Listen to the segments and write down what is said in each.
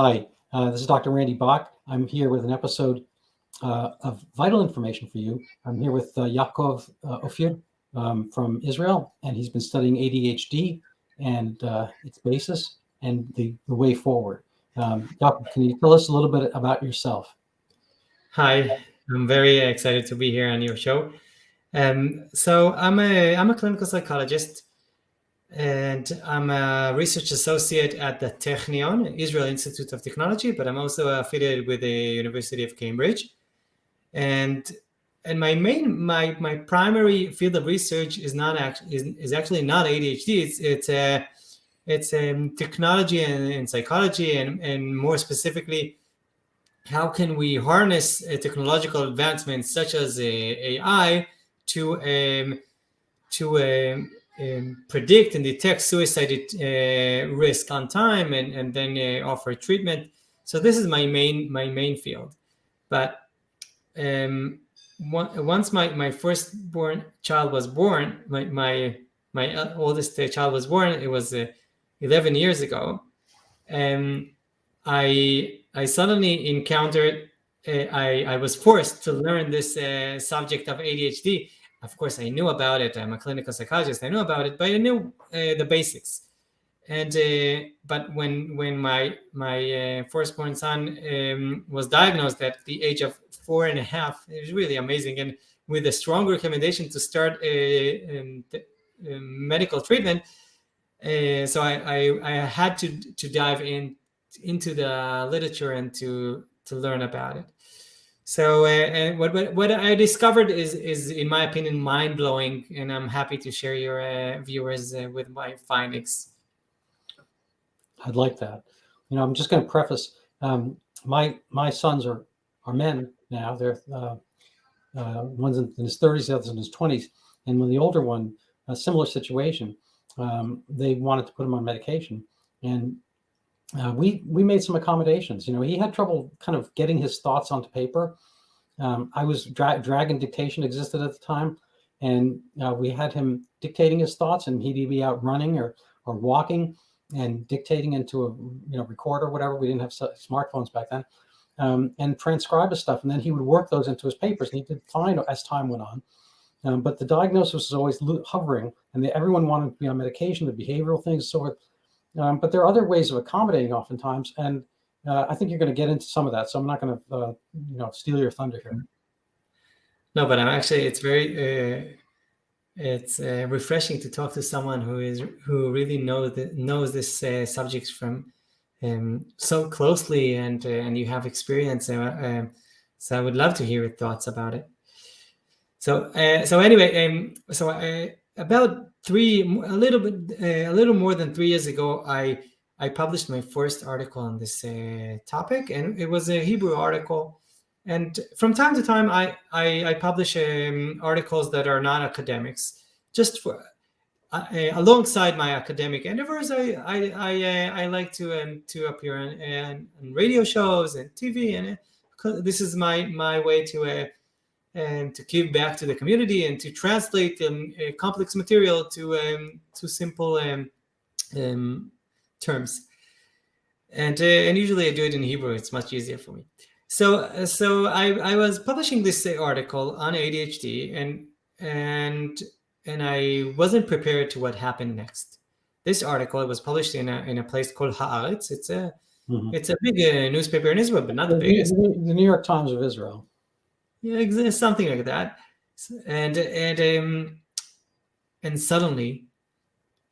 Hi, this is Dr. Randy Bach. I'm here with an episode of vital information for you. I'm here with Yaakov Ophir from Israel, and he's been studying ADHD and its basis and the way forward. Yaakov, can you tell us a little bit about yourself? Hi, I'm very excited to be here on your show. So I'm a clinical psychologist, and I'm a research associate at the Technion, Israel Institute of Technology, but I'm also affiliated with the University of Cambridge. And my primary field of research is actually not ADHD. It's technology and psychology, and more specifically, how can we harness technological advancements such as AI to predict and detect suicide risk on time, and then offer treatment. So this is my main field. But once my firstborn child was born, my oldest child was born, it was 11 years ago. I suddenly encountered, I was forced to learn this subject of ADHD. Of course, I knew about it. I'm a clinical psychologist. I knew about it, but I knew the basics. And but when my firstborn son was diagnosed at the age of 4.5, it was really amazing, and with a strong recommendation to start medical treatment. So I had to dive into the literature and to learn about it. So what I discovered is, in my opinion, mind-blowing, and I'm happy to share your viewers with my findings. I'd like that. I'm just going to preface. My sons are men now. They're one's in his 30s, the other's in his 20s, and when the older one, a similar situation, they wanted to put him on medication, and we made some accommodations. He had trouble kind of getting his thoughts onto paper. I was Dragon dictation existed at the time, and we had him dictating his thoughts, and he'd be out running or walking and dictating into a recorder or whatever. We didn't have smartphones back then, and transcribe his stuff, and then he would work those into his papers, and he did fine as time went on. But the diagnosis was always hovering, and everyone wanted to be on medication, the behavioral things, so forth. But there are other ways of accommodating oftentimes, and I think you're going to get into some of that. So I'm not going to, steal your thunder here. No, but I'm actually, it's very, it's refreshing to talk to someone who really knows this subject from so closely, and you have experience. So I would love to hear your thoughts about it. So anyway, about a little more than 3 years ago, I published my first article on this topic, and it was a Hebrew article. And from time to time, I publish articles that are not academics, just for alongside my academic endeavors. I like to appear on radio shows and TV, and this is my way to give back to the community and to translate complex material to simple terms. And usually I do it in Hebrew. It's much easier for me. So I was publishing this article on ADHD, and I wasn't prepared to what happened next. This article was published in a place called Haaretz. It's a big newspaper in Israel, but not the biggest. The New York Times of Israel. Yeah, something like that. And suddenly,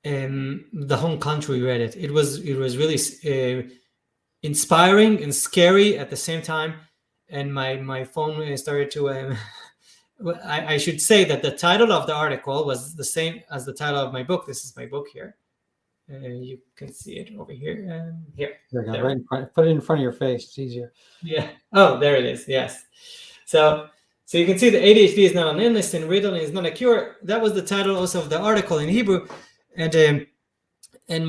the whole country read it. It was really inspiring and scary at the same time. And my phone started to. I should say that the title of the article was the same as the title of my book. This is my book here. You can see it over here. Here. There. Right in front. Put it in front of your face. It's easier. Yeah. Oh, there it is. Yes. So you can see that ADHD is not an illness and Ritalin is not a cure. That was the title also of the article in Hebrew, and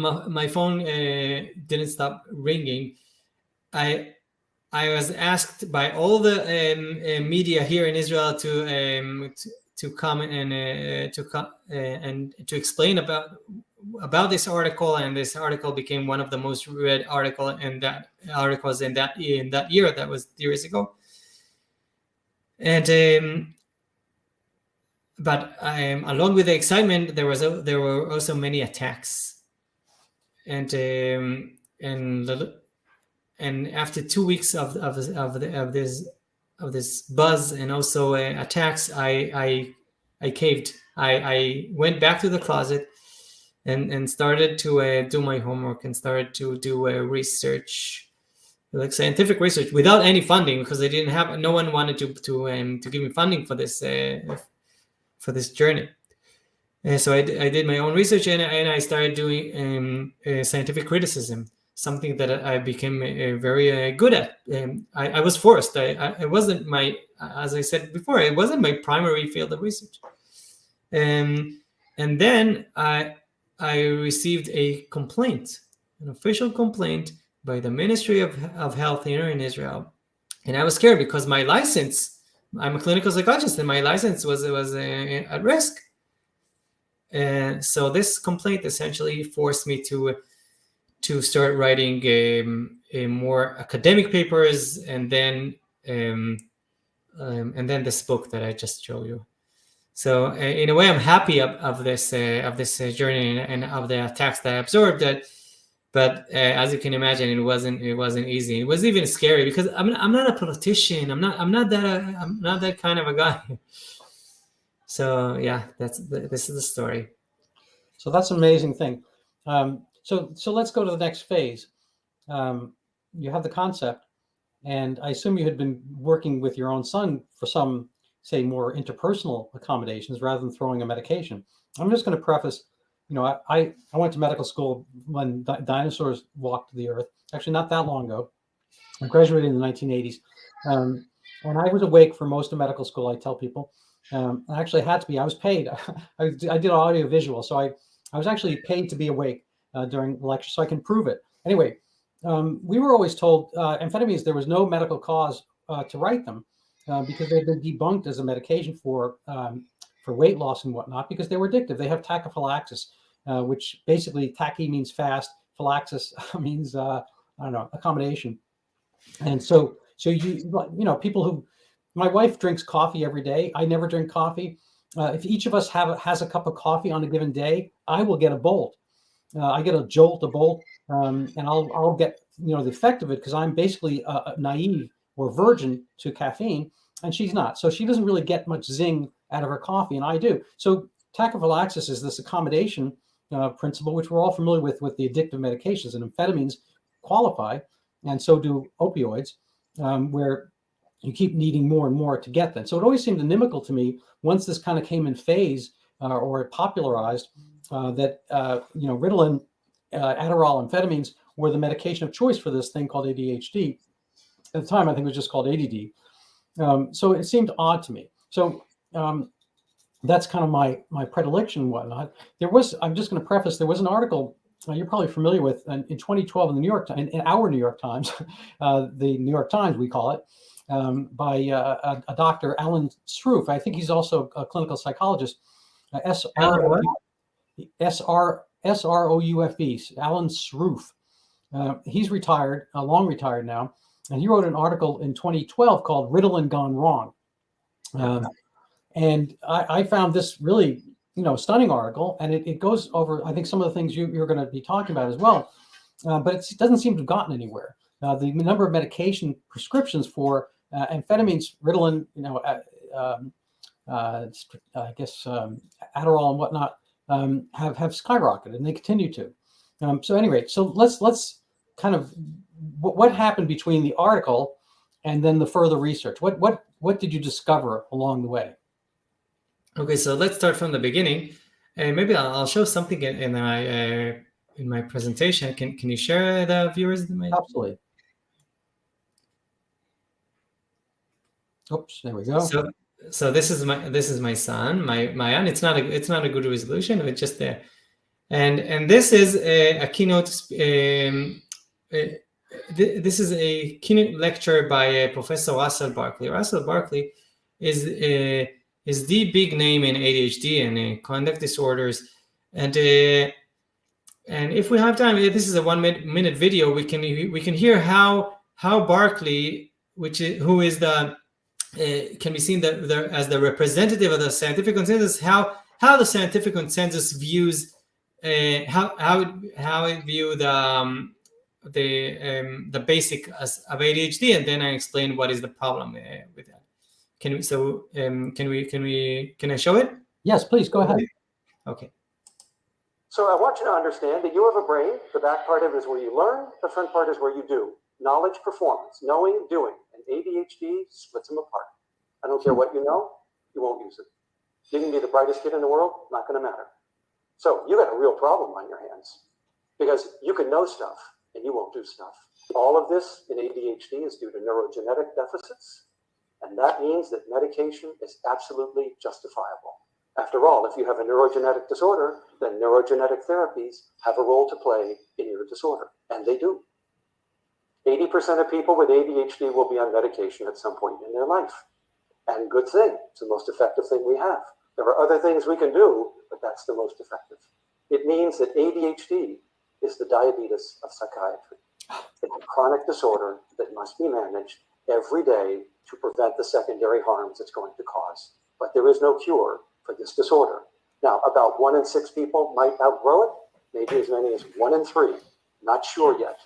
my phone didn't stop ringing. I was asked by all the media here in Israel to come and to explain about about this article, and this article became one of the most read articles in that year. That was years ago. And but along with the excitement, there were also many attacks, and after 2 weeks of this buzz and also attacks, I caved. I went back to the closet and started to do my homework and started to do research, like scientific research, without any funding, because I didn't have. No one wanted to give me funding for this journey. And so I did my own research, and I started doing scientific criticism, something that I became very good at. I was forced. It wasn't my, as I said before, it wasn't my primary field of research. And then I received a complaint, an official complaint by the Ministry of Health here in Israel, and I was scared because my license. I'm a clinical psychologist, and my license was at risk. And so this complaint essentially forced me to start writing more academic papers, and then this book that I just showed you. So in a way, I'm happy of this journey and of the attacks that I absorbed. But as you can imagine, it wasn't easy. It was even scary because I'm not a politician. I'm not that kind of a guy. So yeah, this is the story. So that's an amazing thing. So let's go to the next phase. You have the concept, and I assume you had been working with your own son for some, say, more interpersonal accommodations rather than throwing a medication. I'm just going to preface, I went to medical school when dinosaurs walked the earth, actually not that long ago. I graduated in the 1980s. And I was awake for most of medical school, I tell people. I actually had to be. I was paid. I did audio visual, so I was actually paid to be awake during the lecture, so I can prove it. Anyway, we were always told amphetamines, there was no medical cause to write them because they've been debunked as a medication for weight loss and whatnot, because they were addictive. They have tachyphylaxis, which basically tachy means fast, phylaxis means accommodation. And so people who, my wife drinks coffee every day. I never drink coffee. If each of us has a cup of coffee on a given day, I will get a bolt. I get a jolt, a bolt, and I'll get the effect of it because I'm basically naive or virgin to caffeine, and she's not. So she doesn't really get much zing out of her coffee, and I do. So tachyphylaxis is this accommodation principle, which we're all familiar with the addictive medications, and amphetamines qualify, and so do opioids, where you keep needing more and more to get them. So it always seemed inimical to me once this kind of came in phase or popularized that Ritalin, Adderall, amphetamines were the medication of choice for this thing called ADHD. At the time, I think it was just called ADD. So it seemed odd to me. So that's kind of my predilection and whatnot. I'm just going to preface, there was an article you're probably familiar with in 2012 in the New York Times, in our New York Times, the New York Times, we call it, by a Dr. Alan Sroufe. I think he's also a clinical psychologist. S-R-O-U-F-E, Alan Sroufe. He's retired, long retired now, and he wrote an article in 2012 called Ritalin Gone Wrong. And I found this really, stunning article, and it goes over, I think, some of the things you're going to be talking about as well, but it doesn't seem to have gotten anywhere. The number of medication prescriptions for amphetamines, Ritalin, I guess Adderall and whatnot, have skyrocketed, and they continue to. So anyway, so let's kind of what happened between the article and then the further research. What did you discover along the way? Okay, so let's start from the beginning. Maybe I'll show something in my presentation. Can you share the viewers? Absolutely. Oops, there we go. So this is my son, my it's not a good resolution. It's just there, and this is a keynote. This is a keynote lecture by Professor Russell Barkley. Russell Barkley is the big name in ADHD and conduct disorders, and And if we have time, this is a 1 minute video. We can hear how Barkley, who is the can be seen as the representative of the scientific consensus, how the scientific consensus views how it view the basic of ADHD, and then I explain what is the problem with that. Can I show it? Yes, please go ahead. Okay. So I want you to understand that you have a brain. The back part of it is where you learn. The front part is where you do. Knowledge, performance, knowing, doing. And ADHD splits them apart. I don't care what you know, you won't use it. You can be the brightest kid in the world, not going to matter. So you got a real problem on your hands, because you can know stuff and you won't do stuff. All of this in ADHD is due to neurogenetic deficits. And that means that medication is absolutely justifiable. After all, if you have a neurogenetic disorder, then neurogenetic therapies have a role to play in your disorder, and they do. 80% of people with ADHD will be on medication at some point in their life. And good thing, it's the most effective thing we have. There are other things we can do, but that's the most effective. It means that ADHD is the diabetes of psychiatry. It's a chronic disorder that must be managed every day to prevent the secondary harms it's going to cause. But there is no cure for this disorder. Now, about 1 in 6 people might outgrow it, maybe as many as 1 in 3, not sure yet.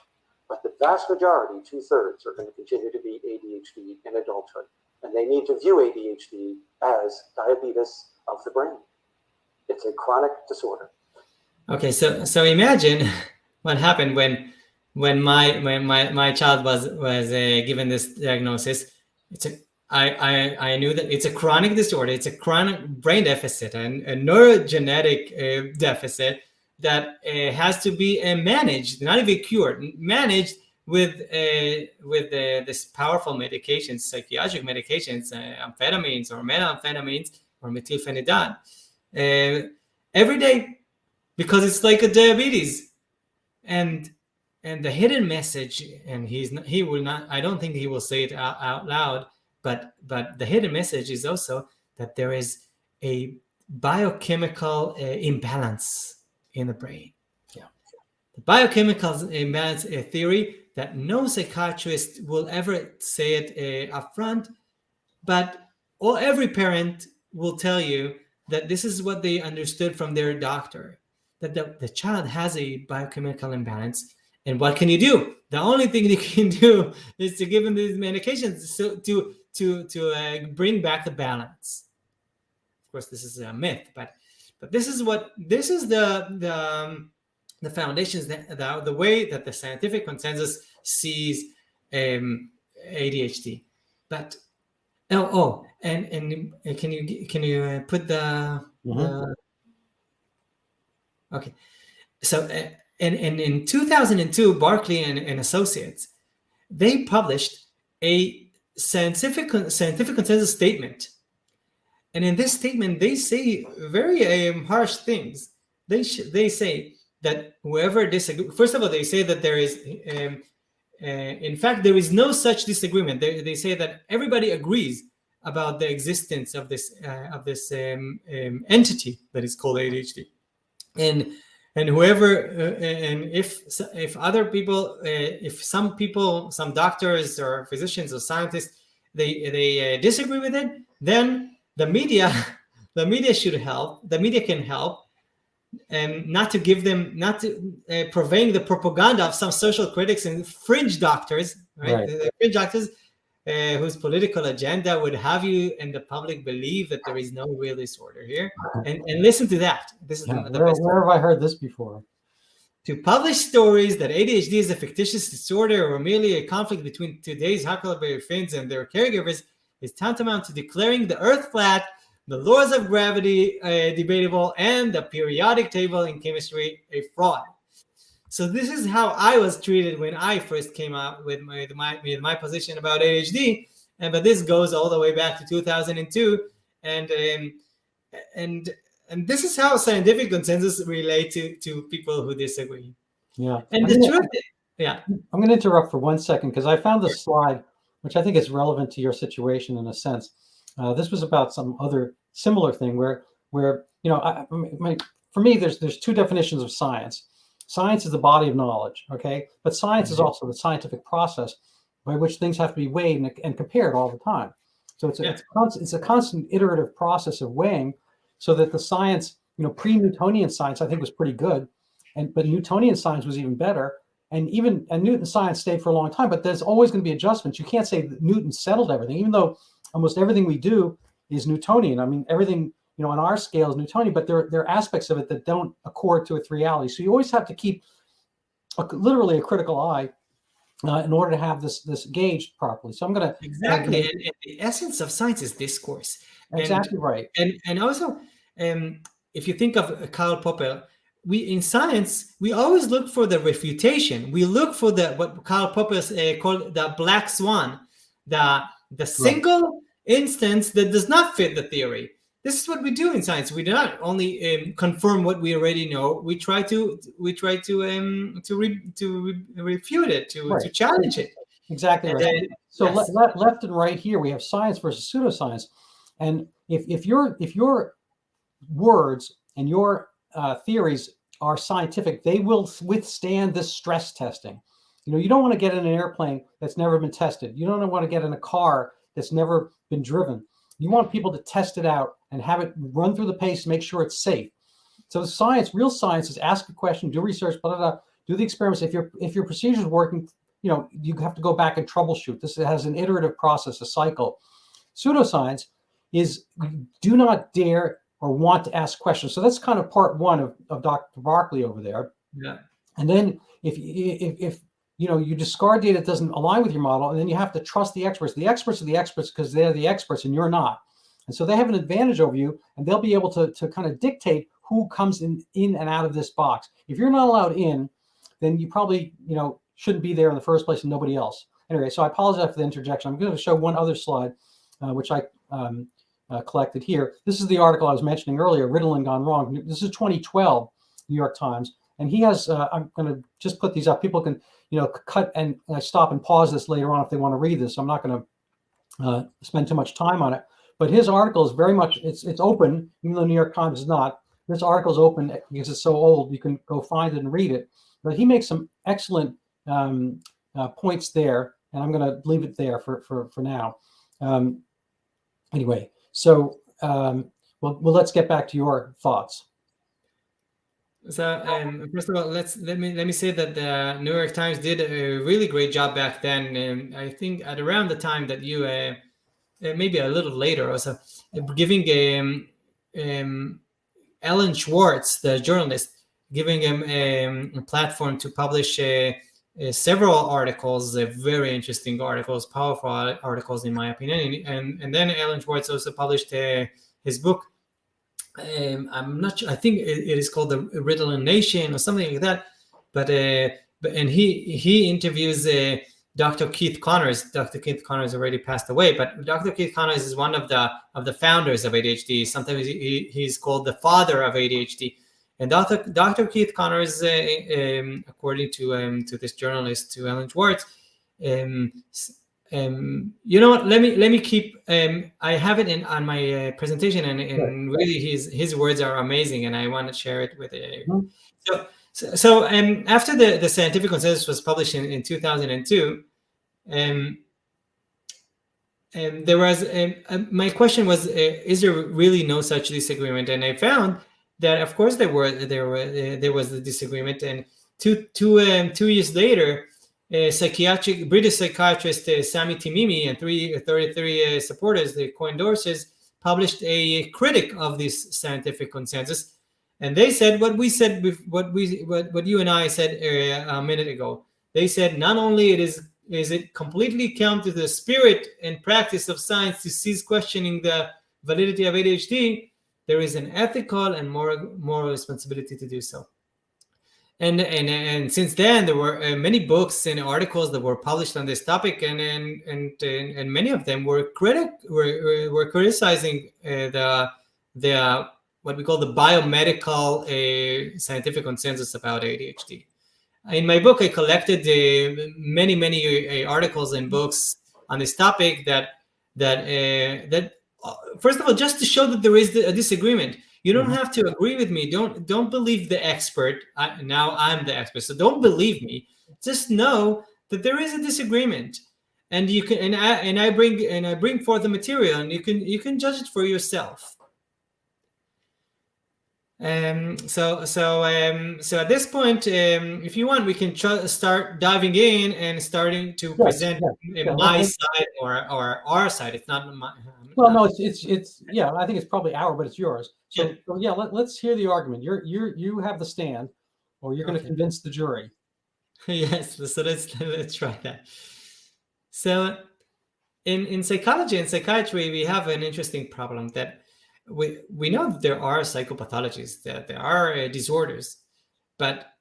But the vast majority, 2/3, are going to continue to be ADHD in adulthood. And they need to view ADHD as diabetes of the brain. It's a chronic disorder. Okay, so imagine what happened when my child was given this diagnosis. I knew that it's a chronic disorder. It's a chronic brain deficit and a neurogenetic deficit that has to be managed, not even cured, managed with this powerful medications, psychiatric medications, amphetamines or methamphetamines or methylphenidate every day, because it's like a diabetes. And the hidden message, and he will not, I don't think he will say it out loud, but the hidden message is also that there is a biochemical imbalance in the brain. Yeah. The biochemical imbalance theory that no psychiatrist will ever say it up front, but every parent will tell you that this is what they understood from their doctor, that the child has a biochemical imbalance. And what can you do? The only thing you can do is to give them these medications to bring back the balance. Of course, this is a myth, but this is the foundations, the way that the scientific consensus sees ADHD. But and can you put the okay? So and in 2002, Barkley and Associates, they published a scientific consensus statement. And in this statement, they say very harsh things. They say that whoever disagrees, first of all, they say that there is, in fact, there is no such disagreement. They say that everybody agrees about the existence of this entity that is called ADHD, and whoever, and if other people, if some people, some doctors or physicians or scientists, they disagree with it, then the media should help. The media can help, and not to purveying the propaganda of some social critics and fringe doctors, right? The fringe doctors whose political agenda would have you and the public believe that there is no real disorder here, and listen to that. This is the best. Where have I heard this before? To publish stories that ADHD is a fictitious disorder or merely a conflict between today's Huckleberry Finns and their caregivers is tantamount to declaring the earth flat, the laws of gravity debatable, and the periodic table in chemistry a fraud. So this is how I was treated when I first came out with my position about ADHD, but this goes all the way back to 2002, and this is how scientific consensus relate to people who disagree. Yeah, and the truth, yeah. I'm going to interrupt for 1 second because I found this slide, which I think is relevant to your situation in a sense. This was about some other similar thing where for me, there's 2 definitions of science. science is the body of knowledge, okay? But science is also the scientific process by which things have to be weighed and compared all the time. So it's a constant iterative process of weighing, so that the science, pre-Newtonian science, I think, was pretty good, but Newtonian science was even better. And Newton's science stayed for a long time, but there's always going to be adjustments. You can't say that Newton settled everything, even though almost everything we do is Newtonian. I mean, everything, on our scale is Newtonian, but there are aspects of it that don't accord to its reality. So you always have to keep literally a critical eye in order to have this gauged properly. So I'm going to exactly, and the essence of science is discourse. Exactly right. And also, if you think of Karl Popper, in science, we always look for the refutation. We look for what Karl Popper called the black swan, the single instance that does not fit the theory. This is what we do in science. We do not only confirm what we already know. We try to refute it, to challenge it. Exactly right. Then, so left and right here, we have science versus pseudoscience. And if your words and your theories are scientific, they will withstand this stress testing. You don't want to get in an airplane that's never been tested. You don't want to get in a car that's never been driven. You want people to test it out and have it run through the paces, make sure it's safe. So science, real science, is ask a question, do research, blah, blah, blah, do the experiments. If your procedure is working, you have to go back and troubleshoot. This has an iterative process, a cycle. Pseudoscience is do not dare or want to ask questions. So that's kind of part one of Dr. Barkley over there. Yeah. And then if you discard data that doesn't align with your model, and then you have to trust the experts. The experts are the experts because they're the experts and you're not. And so they have an advantage over you, and they'll be able to kind of dictate who comes in and out of this box. If you're not allowed in, then you probably, shouldn't be there in the first place, and nobody else. Anyway, so I apologize for the interjection. I'm going to show one other slide, which I collected here. This is the article I was mentioning earlier, Ritalin Gone Wrong. This is 2012, New York Times. And he has, I'm going to just put these up. People can, cut and stop and pause this later on if they want to read this. I'm not going to spend too much time on it. But his article is very much, it's open, even though New York Times is not. This article is open because it's so old, you can go find it and read it. But he makes some excellent points there, and I'm going to leave it there for now. Anyway, so well, let's get back to your thoughts. So first of all, let me say that the New York Times did a really great job back then, and I think at around the time that you maybe a little later also giving Alan Schwartz, the journalist, giving him a platform to publish several articles, very interesting articles, powerful articles in my opinion, and then Alan Schwartz also published his book. I'm not sure. I think it is called the Ritalin Nation or something like that. But he interviews Dr. Keith Connors. Dr. Keith Connors already passed away, but Dr. Keith Connors is one of the founders of ADHD. Sometimes he's called the father of ADHD. And Dr. Keith Connors, according to this journalist, to Alan Schwartz, you know what? Let me keep. I have it on my presentation, and really his words are amazing, and I want to share it with you. So after the scientific consensus was published in 2002, there was my question was, is there really no such disagreement? And I found that of course there was the disagreement, and two years later. British psychiatrist Sami Timimi and 33 supporters, the co-endorsers, published a critic of this scientific consensus, and they said what you and I said a minute ago. They said not only is it completely counter to the spirit and practice of science to cease questioning the validity of ADHD, there is an ethical and moral responsibility to do so. And since then, there were many books and articles that were published on this topic, and many of them were criticizing the what we call the biomedical scientific consensus about ADHD. In my book, I collected many articles and books on this topic that first of all, just to show that there is a disagreement. You don't have to agree with me. Don't believe the expert. Now I'm the expert, so don't believe me. Just know that there is a disagreement, and you can I bring forth the material, and you can judge it for yourself. So at this point, if you want, we can start diving in and starting to present my side or our side. It's not my. Well, no, it's yeah. I think it's probably our, but it's yours. So yeah, let's hear the argument. You have the stand, or you're going to convince the jury. Yes. So let's try that. So in psychology and psychiatry, we have an interesting problem that we know that there are psychopathologies, that there are disorders, but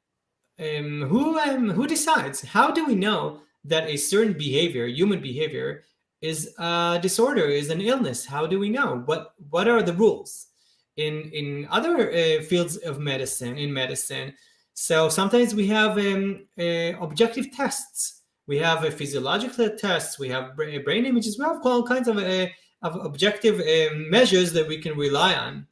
who decides? How do we know that a certain behavior, human behavior, is a disorder, is an illness? How do we know? What are the rules in other fields of medicine? In medicine, so sometimes we have objective tests. We have physiological tests. We have brain images. We have all kinds of objective measures that we can rely on.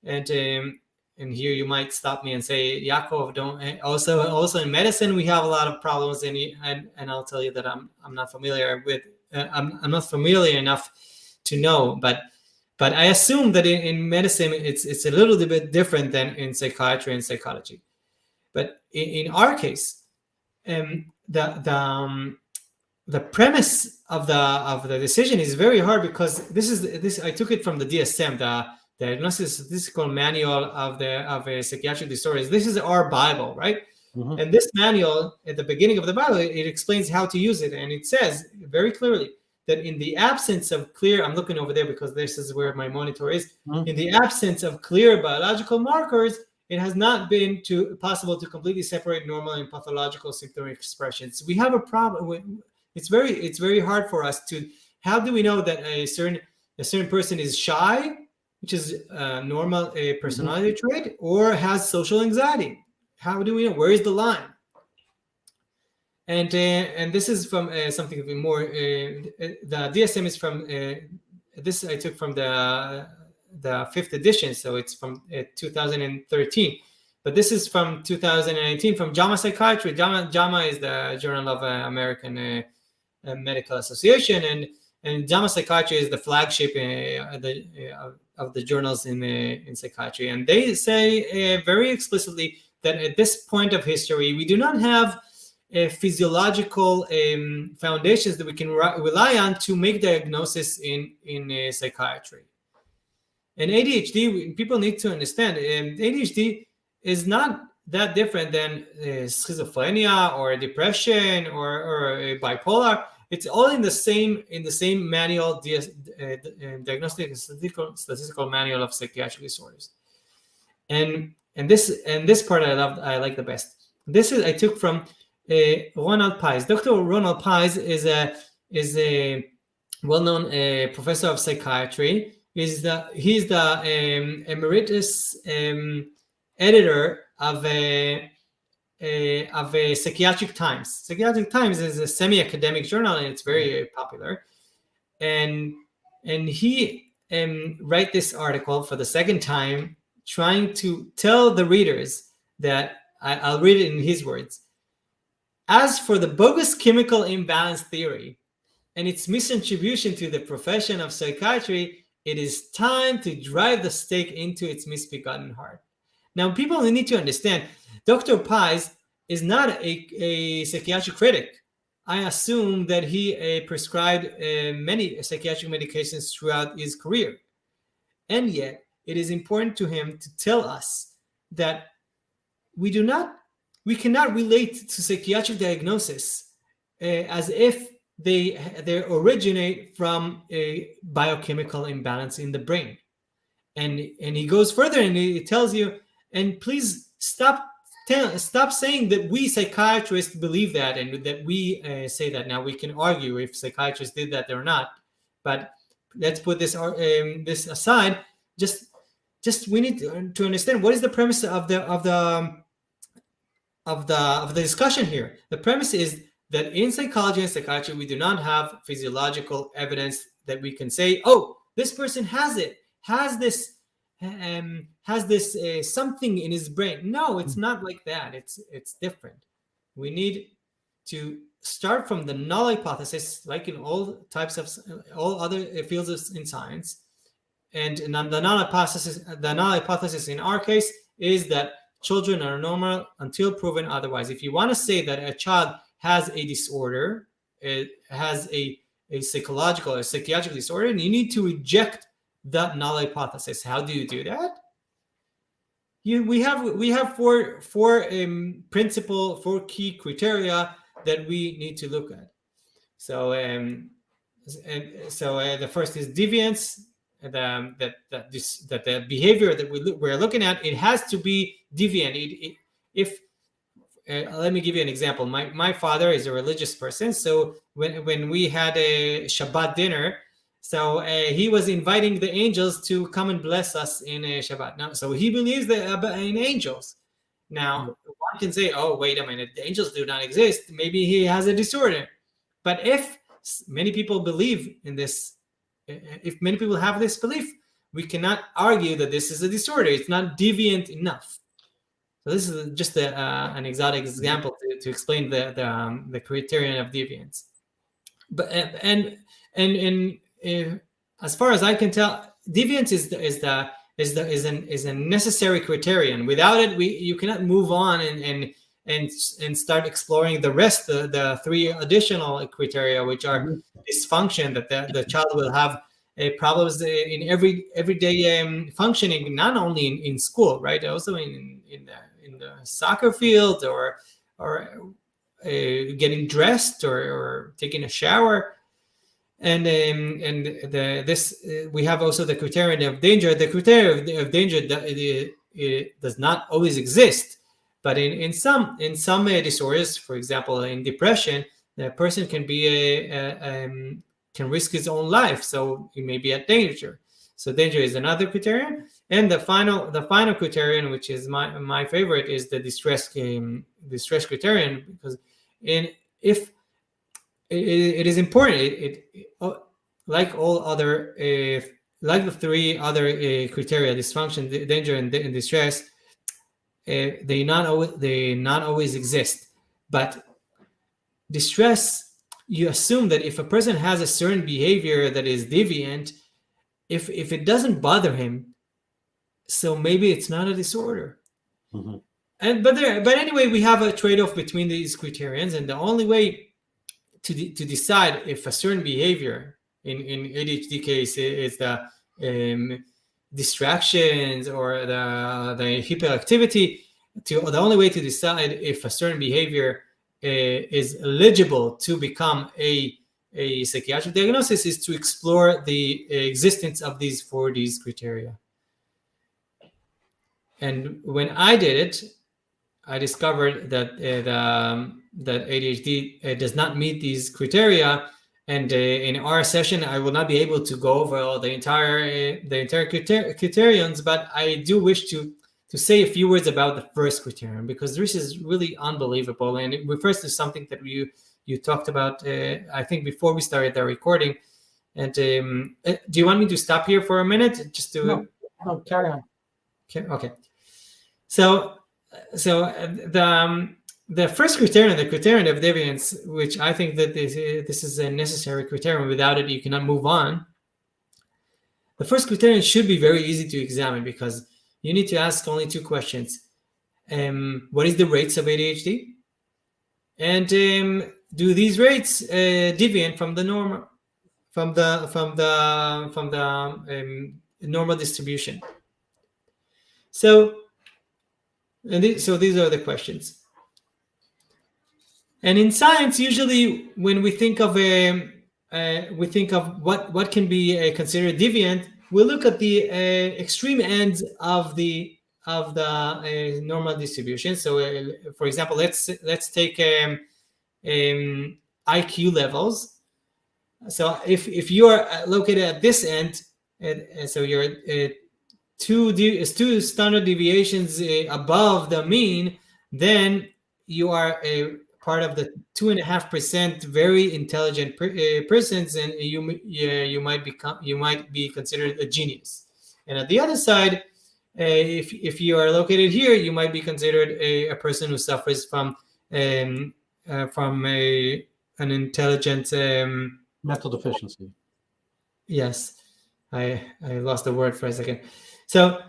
And here you might stop me and say, Yaakov, don't. Also in medicine, we have a lot of problems, and I'll tell you that I'm not familiar with. I'm not familiar enough to know, but I assume that in medicine it's a little bit different than in psychiatry and psychology. But in our case, the premise of the decision is very hard, because this I took it from the DSM, the Diagnostic Statistical Manual of Psychiatric Disorders. This is our Bible, right? Mm-hmm. And this manual, at the beginning of the Bible, it explains how to use it, and it says very clearly that in the absence of clear, I'm looking over there because this is where my monitor is. Mm-hmm. In the absence of clear biological markers, it has not been possible to completely separate normal and pathological symptomatic expressions. We have a problem. It's very hard for us to. How do we know that a certain person is shy, which is a normal personality trait, or has social anxiety? How do we know? Where is the line? And this is from something a bit more. The DSM is from this. I took from the 5th edition, so it's from 2013. But this is from 2019 from JAMA Psychiatry. JAMA is the Journal of American Medical Association, and JAMA Psychiatry is the flagship of the journals in psychiatry. And they say very explicitly that at this point of history, we do not have physiological foundations that we can rely on to make diagnosis in psychiatry. And ADHD, people need to understand, ADHD is not that different than schizophrenia or depression or bipolar. It's all in the same manual, Diagnostic Statistical Manual of Psychiatric Disorders. And this part I like the best. I took from Ronald Pies. Dr. Ronald Pies is a well-known professor of psychiatry. He's the emeritus editor of a Psychiatric Times. Psychiatric Times is a semi-academic journal, and it's very popular. And he write this article for the second time, trying to tell the readers that I'll read it in his words. As for the bogus chemical imbalance theory and its misattribution to the profession of psychiatry, it is time to drive the stake into its misbegotten heart. Now, people need to understand, Dr. Pies is not a psychiatric critic. I assume that he prescribed many psychiatric medications throughout his career. And yet, it is important to him to tell us that we cannot relate to psychiatric diagnosis as if they originate from a biochemical imbalance in the brain. And he goes further and he tells you, and please stop saying that we psychiatrists believe that and that we say that. Now we can argue if psychiatrists did that or not, but let's put this aside. Just we need to understand what is the premise of the discussion here. The premise is that in psychology and psychiatry, we do not have physiological evidence that we can say, oh, this person has this has this something in his brain. No, it's not like that. It's different. We need to start from the null hypothesis, like in all other fields in science. And the null hypothesis in our case is that children are normal until proven otherwise. If you want to say that a child has a disorder, it has a psychological or psychiatric disorder, and you need to reject that null hypothesis. How do you do that? We have four key criteria that we need to look at. So the first is deviance. That the behavior that we're looking at, it has to be deviant. Let me give you an example. My father is a religious person, so when we had a Shabbat dinner, so he was inviting the angels to come and bless us in Shabbat. Now, so he believes in angels. Now, one can say, "Oh, wait a minute, the angels do not exist. Maybe he has a disorder." But if many people believe in this, if many people have this belief, we cannot argue that this is a disorder. It's not deviant enough. So this is just an exotic example to explain the criterion of deviance. But as far as I can tell, deviance is a necessary criterion. Without it, you cannot move on and start exploring the rest, the three additional criteria, which are dysfunction, that the child will have problems in everyday functioning, not only in school, right? Also in the soccer field, or getting dressed, or taking a shower. And we have also the criterion of danger. The criterion of danger it does not always exist, but in some disorders, for example, in depression, the person can can risk his own life, so he may be at danger. So danger is another criterion, and the final criterion, which is my favorite, is the distress criterion, because if it is important, like all other like the three other criteria, dysfunction, danger, and distress, they not always exist. But distress, you assume that if a person has a certain behavior that is deviant, if it doesn't bother him, so maybe it's not a disorder. Mm-hmm. But anyway, we have a trade-off between these criterions, and the only way to decide if a certain behavior in ADHD case is the distractions or the hyperactivity, the only way to decide if a certain behavior is eligible to become a psychiatric diagnosis is to explore the existence of these criteria. And when I did it, I discovered that that ADHD does not meet these criteria. And in our session, I will not be able to go over all the entire criterions, but I do wish to say a few words about the first criterion, because this is really unbelievable, and it refers to something that you talked about, I think, before we started the recording. And do you want me to stop here for a minute, just to? No, carry on. Okay. So the first criterion, the criterion of deviance, which I think that this is a necessary criterion. Without it, you cannot move on. The first criterion should be very easy to examine, because you need to ask only two questions. What is the rates of ADHD? And do these rates deviate from the normal, from the normal distribution? So these are the questions. And in science, usually when we think of what can be considered deviant, we look at the extreme ends of the normal distribution. So, for example, let's take IQ levels. So if you are located at this end, so you're two standard deviations above the mean, then you are a part of the 2.5% very intelligent persons, and you might be considered a genius. And at the other side, if you are located here, you might be considered a person who suffers from an intelligent mental deficiency. Yes, I lost the word for a second. So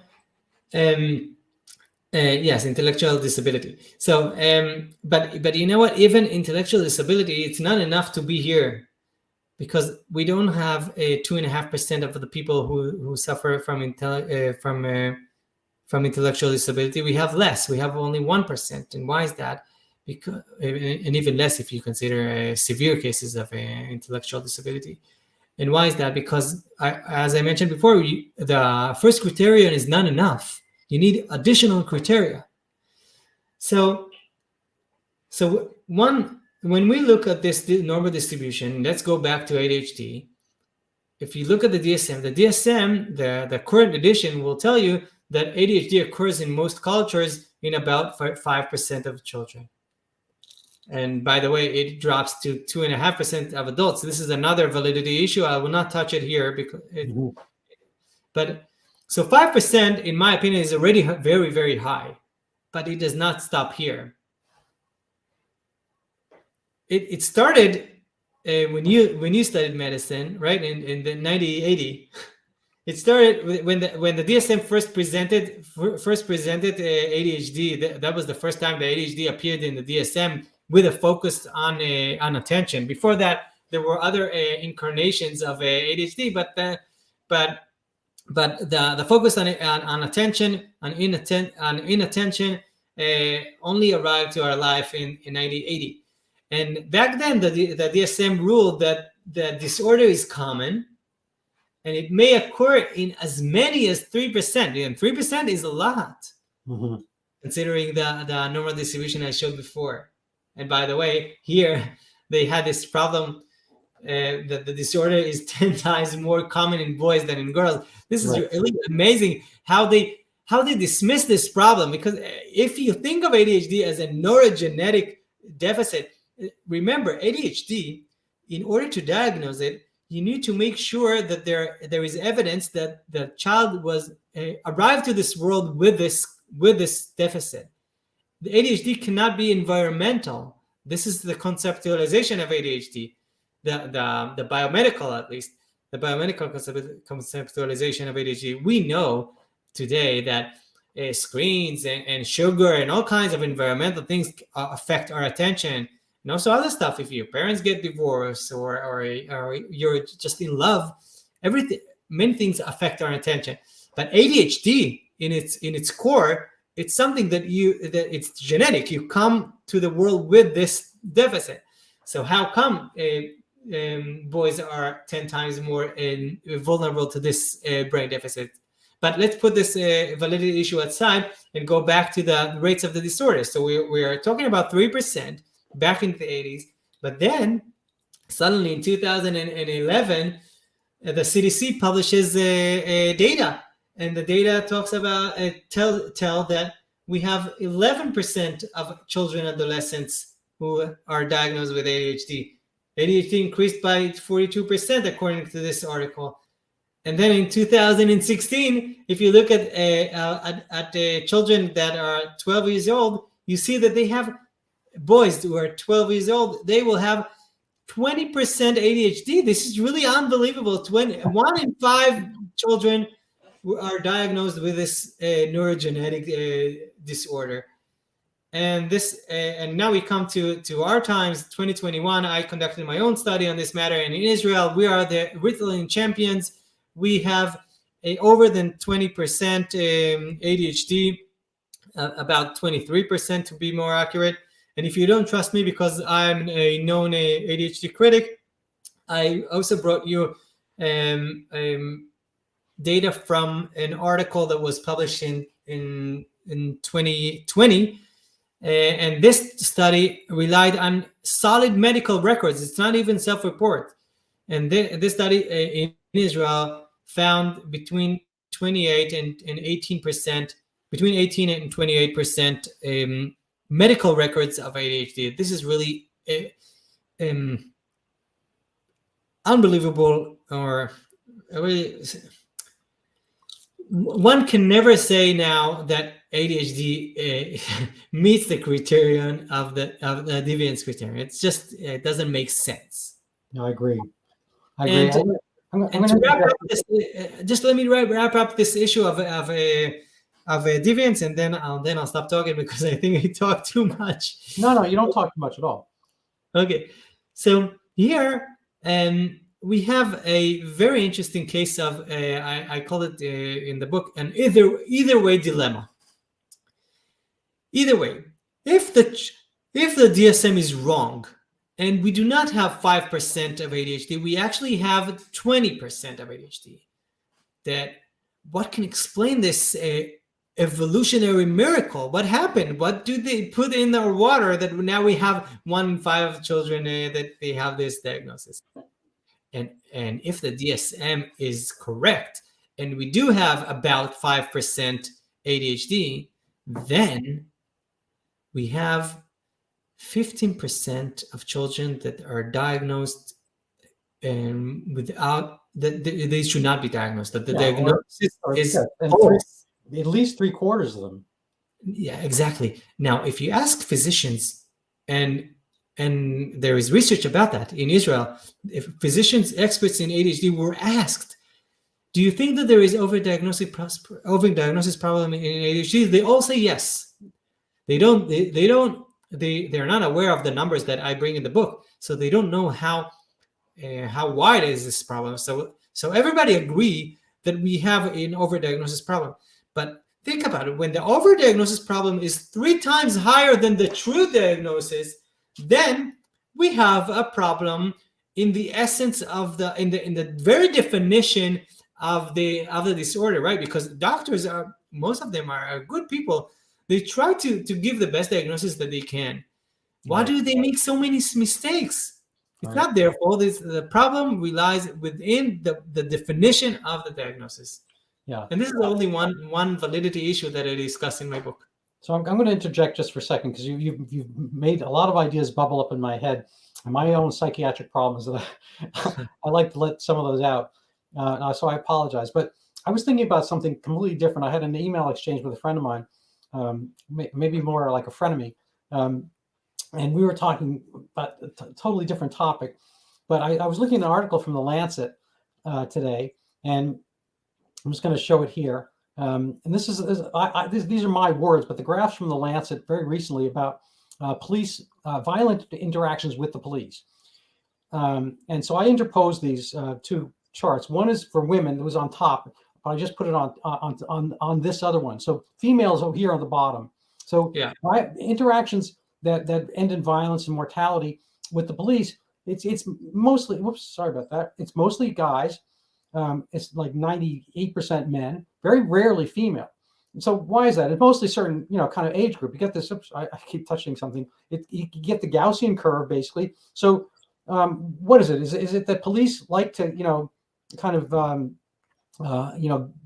yes, intellectual disability. So but you know what? Even intellectual disability, it's not enough to be here, because we don't have 2.5% of the people who suffer from intellectual disability. We have less. We have only 1%. And why is that? Because, and even less if you consider severe cases of intellectual disability. And why is that? Because as I mentioned before, the first criterion is not enough. You need additional criteria. So when we look at this normal distribution, let's go back to ADHD. If you look at the DSM, the current edition will tell you that ADHD occurs in most cultures in about 5% of children. And by the way, it drops to 2.5% of adults. This is another validity issue. I will not touch it here because but so 5%, in my opinion, is already very, very high, but it does not stop here. It started when you studied medicine, right? In the 1980. It started when the DSM first presented ADHD. That was the first time the ADHD appeared in the DSM with a focus on attention. Before that, there were other incarnations of ADHD, but the focus on attention, on inattention, only arrived to our life in 1980. And back then, the DSM ruled that the disorder is common, and it may occur in as many as 3%. And 3% is a lot, considering the normal distribution I showed before. And by the way, here they had this problem that the disorder is 10 times more common in boys than in girls. This is really amazing how they dismiss this problem, because if you think of ADHD as a neurogenetic deficit, remember ADHD, in order to diagnose it, you need to make sure that there is evidence that the child was arrived to this world with this deficit. The ADHD cannot be environmental. This is the conceptualization of ADHD, the biomedical, at least the biomedical conceptualization of ADHD. We know today that screens and sugar and all kinds of environmental things affect our attention. And also other stuff. If your parents get divorced or you're just in love, many things affect our attention. But ADHD, in its core, it's something that it's genetic. You come to the world with this deficit. So how come boys are 10 times more vulnerable to this brain deficit? But let's put this validity issue aside and go back to the rates of the disorder. So we are talking about 3% back in the 80s. But then suddenly in 2011, the CDC publishes data. And the data talks about, tell that we have 11% of children and adolescents who are diagnosed with ADHD. ADHD increased by 42% according to this article. And then in 2016, if you look at children that are 12 years old, you see that they have boys who are 12 years old, they will have 20% ADHD. This is really unbelievable. 1 in 5 children are diagnosed with this neurogenetic disorder. And now we come to our times, 2021. I conducted my own study on this matter, and in Israel, we are the Ritalin champions. We have over than 20% ADHD, about 23% to be more accurate. And if you don't trust me, because I'm a known ADHD critic, I also brought you data from an article that was published in 2020. And this study relied on solid medical records. It's not even self-report. And this study in Israel found between 28 and 18%, between 18 and 28% medical records of ADHD. This is really unbelievable, or really one can never say now that ADHD meets the criterion of the deviance criterion. It's just, it doesn't make sense. No, I agree. I agree. And I'm and to wrap up this, just let me wrap up this issue of a deviance, and then I'll stop talking because I think I talk too much. No, you don't talk too much at all. Okay, so here we have a very interesting case of I call it in the book an either way dilemma. Either way, if the DSM is wrong, and we do not have 5% of ADHD, we actually have 20% of ADHD. That what can explain this evolutionary miracle? What happened? What do they put in our water that now we have 1 in 5 children that they have this diagnosis? And if the DSM is correct, and we do have about 5% ADHD, then we have 15% of children that are diagnosed without that they should not be diagnosed. That the diagnosis is at least 3/4 of them. Yeah, exactly. Now, if you ask physicians, and there is research about that in Israel, if physicians, experts in ADHD were asked, do you think that there is overdiagnosis problem in ADHD? They all say yes. They're not aware of the numbers that I bring in the book, so they don't know how wide is this problem. So everybody agree that we have an overdiagnosis problem. But think about it: when the overdiagnosis problem is 3 times higher than the true diagnosis, then we have a problem in the essence of in the very definition of the disorder, right? Because doctors most of them are good people. They try to give the best diagnosis that they can. Why do they make so many mistakes? It's not their fault. The problem relies within the definition of the diagnosis. Yeah. And this is only one validity issue that I discuss in my book. So I'm going to interject just for a second, because you've made a lot of ideas bubble up in my head, and my own psychiatric problems that I like to let some of those out. So I apologize. But I was thinking about something completely different. I had an email exchange with a friend of mine, maybe more like a frenemy. And we were talking about a totally different topic. But I was looking at an article from the Lancet today, and I'm just going to show it here. And these are my words, but the graphs from the Lancet very recently about police violent interactions with the police. And so I interposed these 2 charts. One is for women, that was on top, but I just put it on this other one. So females over here on the bottom. So my interactions that end in violence and mortality with the police, it's mostly, sorry about that. It's mostly guys. It's like 98% men, very rarely female. And so why is that? It's mostly certain, kind of age group. You get this, I keep touching something. You get the Gaussian curve, basically. So what is it? Is it that police like to, kind of,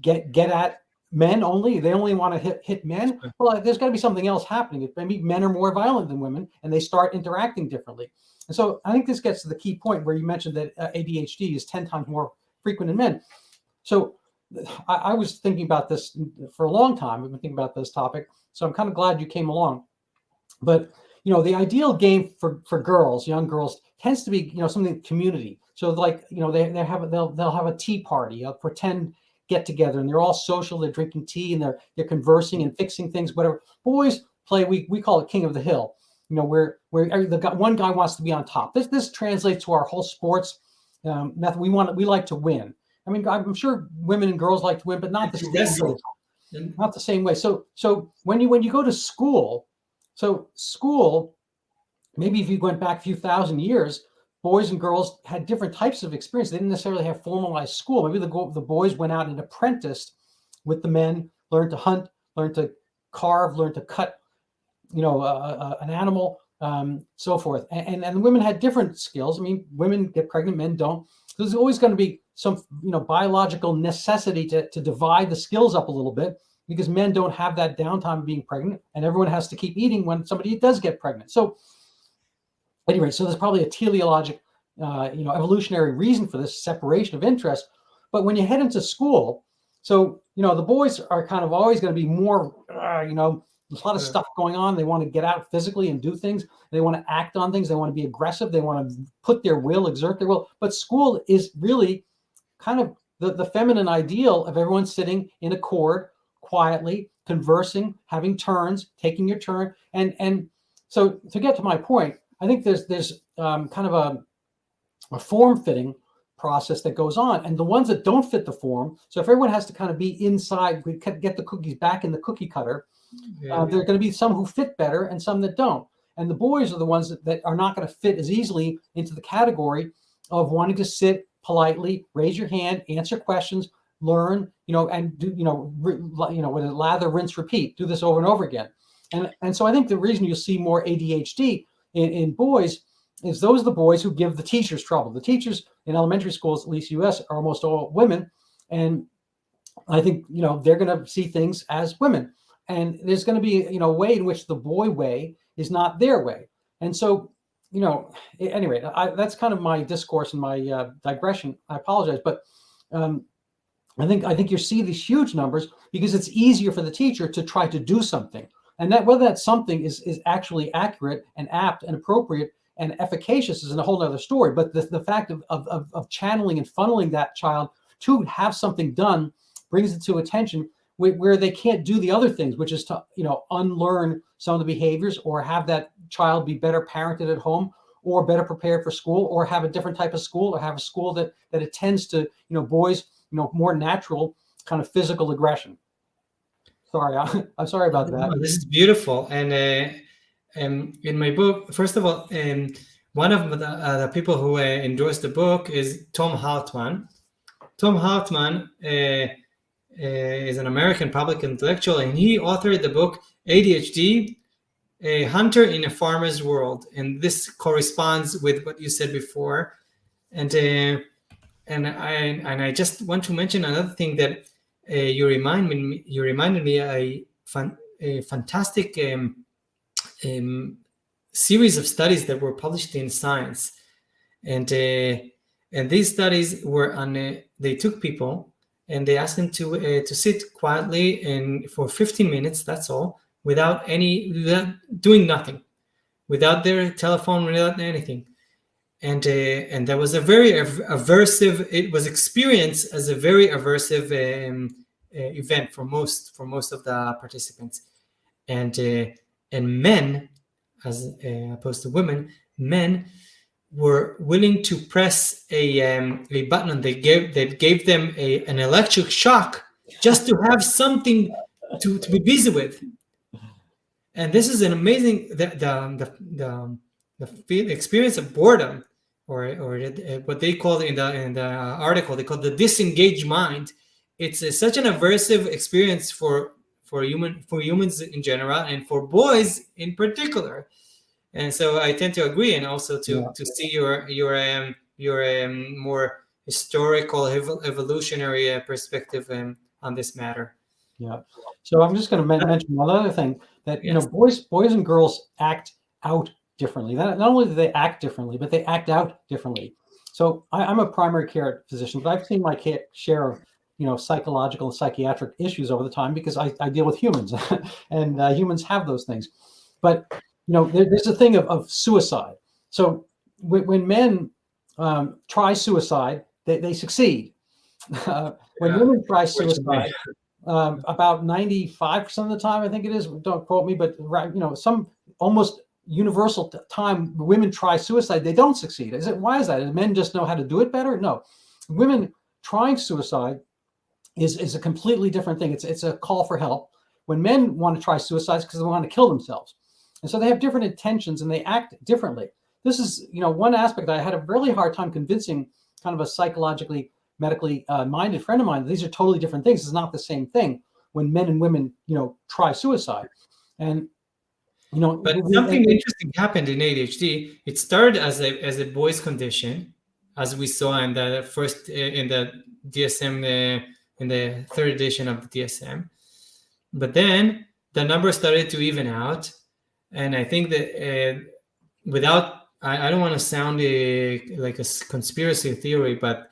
get at men only? They only want to hit men? Well, there's got to be something else happening. Maybe men are more violent than women, and they start interacting differently. And so I think this gets to the key point where you mentioned that ADHD is 10 times more frequent in men. So I was thinking about this for a long time. I've been thinking about this topic. So I'm kind of glad you came along. But, the ideal game for girls, young girls, tends to be, something community. So like, they'll have a tea party, a pretend get together, and they're all social. They're drinking tea and they're conversing and fixing things, whatever. Boys play, we call it King of the Hill, where one guy wants to be on top. This translates to our whole sports method. We like to win. I mean, I'm sure women and girls like to win, but not the same way. Not the same way. So when you go to school, maybe if you went back a few thousand years, boys and girls had different types of experience. They didn't necessarily have formalized school. Maybe the boys went out and apprenticed with the men, learned to hunt, learned to carve, learned to cut, an animal, so forth. And the women had different skills. I mean, women get pregnant, men don't. So there's always going to be some, biological necessity to divide the skills up a little bit, because men don't have that downtime of being pregnant, and everyone has to keep eating when somebody does get pregnant. So anyway, so there's probably a teleologic, evolutionary reason for this separation of interest. But when you head into school, So, the boys are kind of always going to be more, there's a lot of stuff going on. They want to get out physically and do things. They want to act on things. They want to be aggressive. They want to put their will, exert their will. But school is really kind of the feminine ideal of everyone sitting in accord, quietly, conversing, having turns, taking your turn. And so to get to my point, I think there's kind of a form-fitting process that goes on, and the ones that don't fit the form. So if everyone has to kind of be inside, we get the cookies back in the cookie cutter. There are going to be some who fit better and some that don't. And the boys are the ones that are not going to fit as easily into the category of wanting to sit politely, raise your hand, answer questions, learn, and do, with a lather, rinse, repeat, do this over and over again. And so I think the reason you'll see more ADHD in boys is those are the boys who give the teachers trouble. The teachers in elementary schools, at least US, are almost all women. And I think, they're going to see things as women. And there's going to be, a way in which the boy way is not their way. And so, anyway, that's kind of my discourse and my digression. I apologize. But I think you see these huge numbers because it's easier for the teacher to try to do something. And that whether that something is actually accurate and apt and appropriate and efficacious is a whole other story. But the fact of channeling and funneling that child to have something done brings it to attention where they can't do the other things, which is to unlearn some of the behaviors or have that child be better parented at home or better prepared for school or have a different type of school or have a school that attends to boys more natural kind of physical aggression. Sorry, I'm sorry about that. No, this is beautiful. And in my book, first of all, one of the people who endorsed the book is Tom Hartman. Tom Hartman is an American public intellectual, and he authored the book ADHD, A Hunter in a Farmer's World. And this corresponds with what you said before. And I just want to mention another thing that you reminded me a fantastic series of studies that were published in Science, and these studies were on. They took people and they asked them to sit quietly and for 15 minutes. That's all, without doing nothing, without their telephone, without anything. And that was a very aversive. It was experienced as a very aversive event for most of the participants, and men, as opposed to women, men were willing to press a button. They gave them an electric shock just to have something to be busy with. And this is an amazing the experience of boredom, or what they call in the article, they call the disengaged mind. It's such an aversive experience for humans in general and for boys in particular. And so I tend to agree, and also to see your more historical evolutionary perspective on this matter. Yeah. So I'm just going to mention one other thing that boys and girls act out differently. Not only do they act differently, but they act out differently. So I'm a primary care physician, but I've seen my share of psychological and psychiatric issues over the time because I deal with humans, and humans have those things. But there's a thing of suicide. So when men try suicide, they succeed. When women try suicide, about 95% of the time, I think it is, don't quote me, but some almost universal time women try suicide, they don't succeed. Why is that? Do men just know how to do it better? No. Women trying suicide is a completely different thing. It's a call for help. When men want to try suicide, because they want to kill themselves. And so they have different intentions and they act differently. This is, one aspect I had a really hard time convincing kind of a psychologically, medically minded friend of mine. These are totally different things. It's not the same thing when men and women, try suicide. And, but something interesting happened in ADHD. It started as a boy's condition, as we saw in the first, in the DSM, in the third edition of the DSM. But then the numbers started to even out. And I think that I don't want to sound like a conspiracy theory, but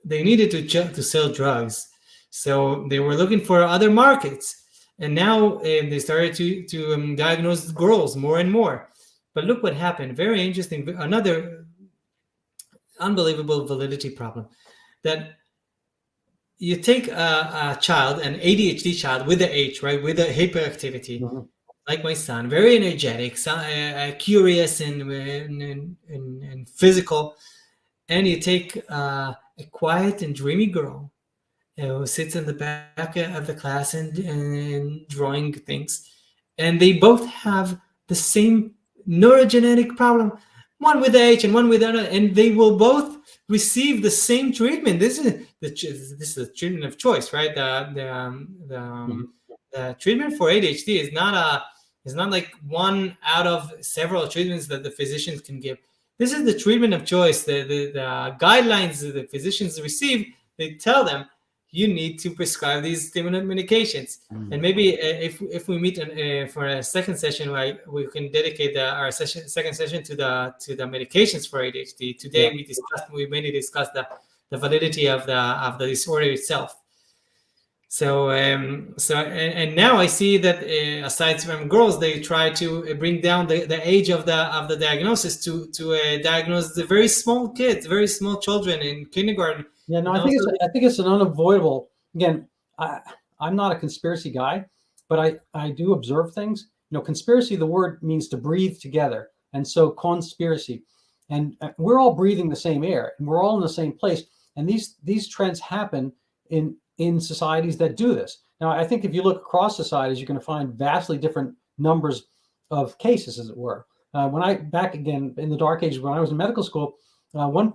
they needed to sell drugs. So they were looking for other markets. And now they started to diagnose girls more and more. But look what happened. Very interesting. Another unbelievable validity problem. That you take a child, an ADHD child with the H, right, with the hyperactivity, like my son, very energetic, curious and physical, and you take a quiet and dreamy girl who sits in the back of the class and drawing things, and they both have the same neurogenetic problem, one with H and one with other, and they will both receive the same treatment. This is the treatment of choice, right? The treatment for ADHD is not like one out of several treatments that the physicians can give. This is the treatment of choice. The guidelines that the physicians receive, they tell them you need to prescribe these stimulant medications. And maybe if we meet for a second session, we can dedicate our second session to the medications for ADHD. Today we mainly discussed the validity of the disorder itself. So and now I see that aside from girls, they try to bring down the age of the diagnosis to diagnose the very small kids, very small children in kindergarten. Yeah, no, I think it's an unavoidable. Again, I'm not a conspiracy guy, but I do observe things. You know, conspiracy, the word means to breathe together, and so conspiracy, and we're all breathing the same air, and we're all in the same place. And these trends happen in societies that do this. Now, I think if you look across societies, you're going to find vastly different numbers of cases, as it were. Back again in the dark ages when I was in medical school. One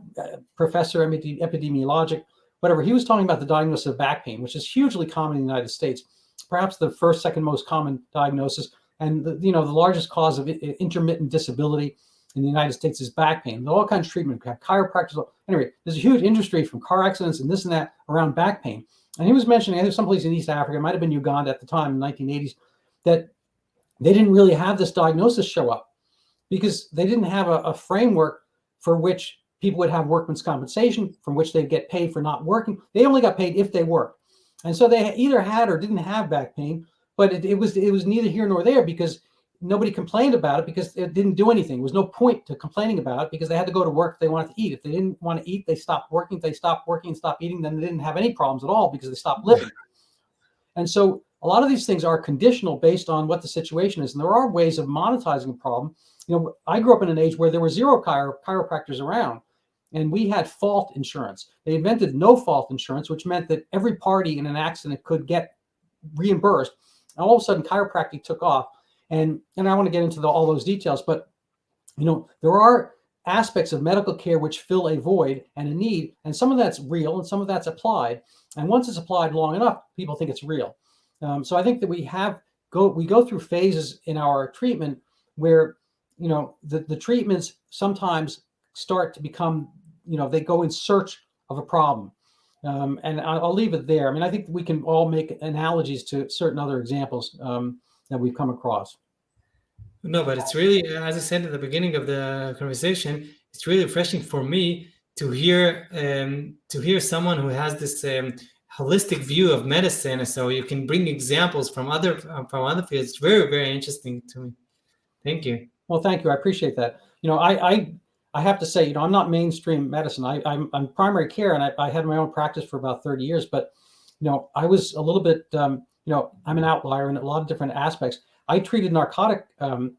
professor, epidemiologic, whatever, he was talking about the diagnosis of back pain, which is hugely common in the United States, perhaps the second most common diagnosis, and the largest cause of intermittent disability in the United States is back pain. There's all kinds of treatment. We have chiropractors. Anyway, there's a huge industry from car accidents and this and that around back pain. And he was mentioning, I think someplace in East Africa, it might have been Uganda at the time, in the 1980s, that they didn't really have this diagnosis show up because they didn't have a framework for which people would have workman's compensation, from which they'd get paid for not working. They only got paid if they worked. And so they either had or didn't have back pain, but it was neither here nor there because nobody complained about it because it didn't do anything. There was no point to complaining about it because they had to go to work if they wanted to eat. If they didn't want to eat, they stopped working. If they stopped working and stopped eating, then they didn't have any problems at all because they stopped living. And so a lot of these things are conditional based on what the situation is. And there are ways of monetizing a problem. You know, I grew up in an age where there were zero chiropractors around. And we had fault insurance. They invented no fault insurance, which meant that every party in an accident could get reimbursed. And all of a sudden, chiropractic took off. And I want to get into all those details, but there are aspects of medical care which fill a void and a need, and some of that's real and some of that's applied. And once it's applied long enough, people think it's real. So I think that we go through phases in our treatment where the treatments sometimes start to become they go in search of a problem. And I'll leave it there. I mean, I think we can all make analogies to certain other examples that we've come across. No, but it's really, as I said at the beginning of the conversation, it's really refreshing for me to hear someone who has this holistic view of medicine. So you can bring examples from other fields. It's very, very interesting to me. Thank you. Well, thank you. I appreciate that. I have to say, I'm not mainstream medicine. I'm primary care, and I had my own practice for about 30 years. But, I was a little bit, I'm an outlier in a lot of different aspects. I treated narcotic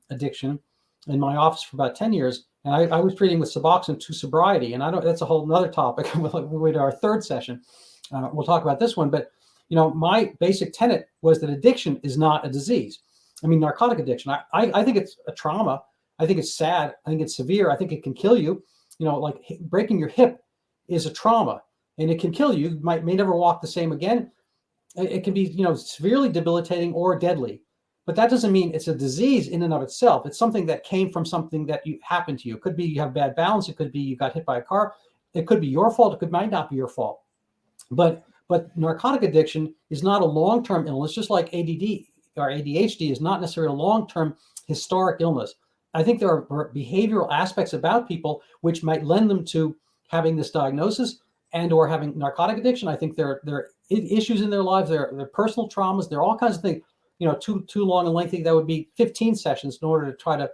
addiction in my office for about 10 years, and I was treating with Suboxone to sobriety. And that's a whole nother topic with our third session. We'll talk about this one. But, my basic tenet was that addiction is not a disease. I mean, narcotic addiction, I think it's a trauma. I think it's sad. I think it's severe. I think it can kill you. Like breaking your hip is a trauma, and it can kill you. You may never walk the same again. It can be, severely debilitating or deadly. But that doesn't mean it's a disease in and of itself. It's something that came from something that happened to you. It could be you have bad balance. It could be you got hit by a car. It could be your fault. Might not be your fault. But narcotic addiction is not a long-term illness, just like ADD or ADHD is not necessarily a long-term historic illness. I think there are behavioral aspects about people which might lend them to having this diagnosis and or having narcotic addiction. I think there are issues in their lives, their personal traumas, there are all kinds of things. Too long and lengthy, that would be 15 sessions in order to try to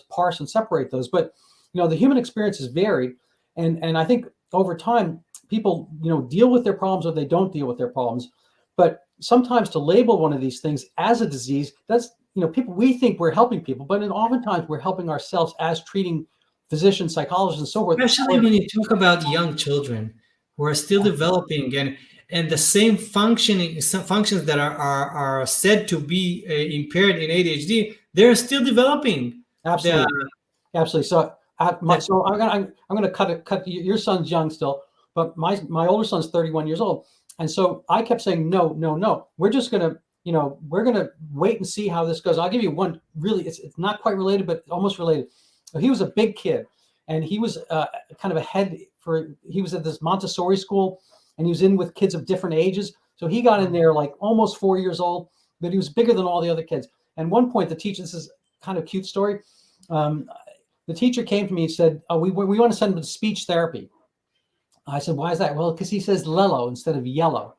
parse and separate those. But the human experience is varied, and I think over time people deal with their problems or they don't deal with their problems. But sometimes to label one of these things as a disease, that's we think we're helping people, but oftentimes we're helping ourselves as treating physicians, psychologists, and so forth. Especially when you talk about young children who are still developing, and the same functions that are said to be impaired in ADHD, they're still developing. Absolutely, absolutely. So, so I'm gonna cut. Your son's young still, but my older son's 31 years old, and so I kept saying no. We're just gonna we're gonna wait and see how this goes. I'll give you one really. It's not quite related, but almost related. He was a big kid, and he was kind of ahead he was at this Montessori school, and he was in with kids of different ages. So he got in there like almost 4 years old, but he was bigger than all the other kids. And one point, the teacher, this is kind of a cute story. The teacher came to me and said, we want to send him to speech therapy. I said, why is that? Well, because he says lello instead of yellow.